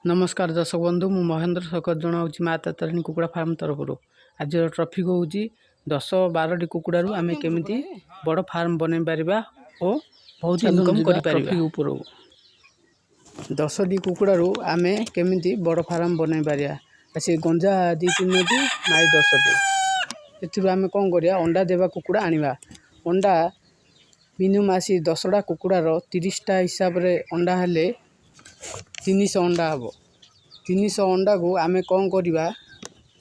नमस्कार दर्शक बंधु मु महेंद्र सकत जनाऊँ माता तारिणी कुकुड़ा फार्म तरफ आज ट्रॉफिक हूँ 10-12 कुकुड़ारू आम केमी बड़ फार्म बन पार और बहुत इनकम कर ट्रॉफिक ऊपर 10टी कुकुड़ारू आम केमी बड़ फार्म बन पार से गंजा 2-3 माई 10टी से आम कौन कर अंडा देवा कुकुड़ा आनिबा अंडा मिनिमम आसी 10टा कुकुड़ार 30टा हिसाब से अंडा हेले 300 अंडा हम 300 अंडा को आम कौन करवा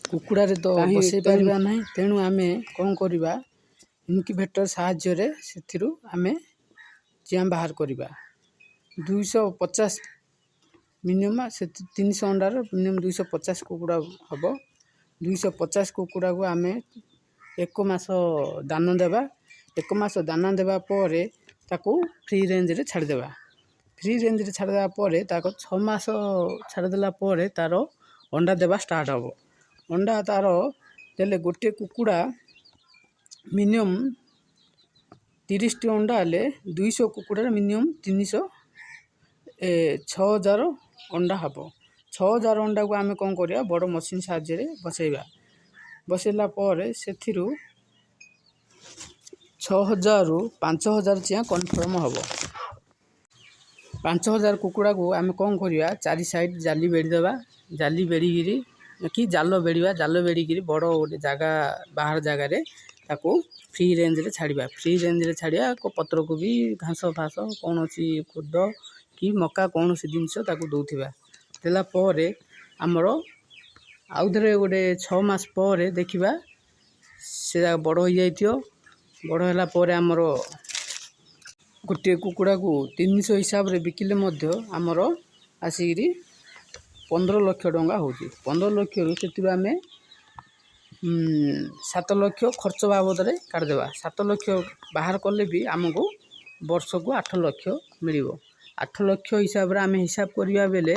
कुकुड़े तो बसई पार ना तेणु आम कौन करवा इनक्यूबेटर साहाय्य से आम चियाँ बाहर करवा 250 मिनिमम से 300 अंडार मिनिमम 250 कुकुड़ा हम 250 कुकुड़ा को आम 1 मास दाना देवा 1 मास दाना देवा पर ताकू फ्री रेंज रे छाड़देवा फ्री रेंज रे छाड़देवा पर 6 मास छाड़देला पर तार अंडा देवा स्टार्ट हम अंडा तार देले गोटे कुकुड़ा मिनिमम 30 टी अंडा हेले 200 कुकुड़ा मिनिमम 300 6000 अंडा हम 6000 अंडा को आम कौन करिया बड़ मशीन साहाय्य बसैबा बसैला पर से 6000 रु 5000 चियाँ कन्फर्म हम 5000 कुकुड़ा को आम कौन करवा 4 साइड जाली बेड़ीदेवा जाली बेड़ीगिरी कि जाल बेड़ीवा जाल बेड़ीगिरी बड़ गोटे जगह बाहर जगार ताको फ्री रेंज रे छाड़िबा फ्री रेंज रे छाड़िया पत्र को भी घास फास कौन सी खुद कि मका कौन सी जिनस ताको दौथिबा देला पर आमर आउ थे गोटे 6 मास पर देखिबा से बड़ हो जाइथियो बड़ होला पर आमर गोटे कुकुड़ा को 300 हिसाब रे बिकिले आमर आसिकी 15 लाख टंका हो 15 लाख रु से आम 7 लाख खर्च बाबद रे काटदेवा 7 लाख बाहर कले भी आमको वर्ष को 8 लाख मिल 8 लाख हिसाब रे आम हिसाब करिया बेले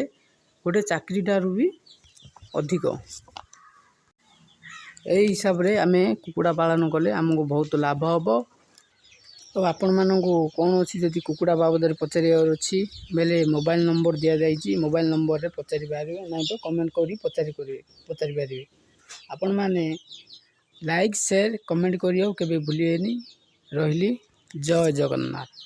गोटे चाकरी ठारू भी अधिक यही हिसाब रे आम कुकुड़ा पालन कले आमको बहुत लाभ हम तो आपण मानू कौन अच्छी जदि कुकुड़ा बाबद पचार अच्छी बेले मोबाइल नंबर दि जाइए मोबाइल नंबर रे पचारि पारे ना तो कमेंट करी पचारि पारे आपण माने लाइक शेयर कमेंट करियो केबे भूलिएनी रहिली जय जगन्नाथ।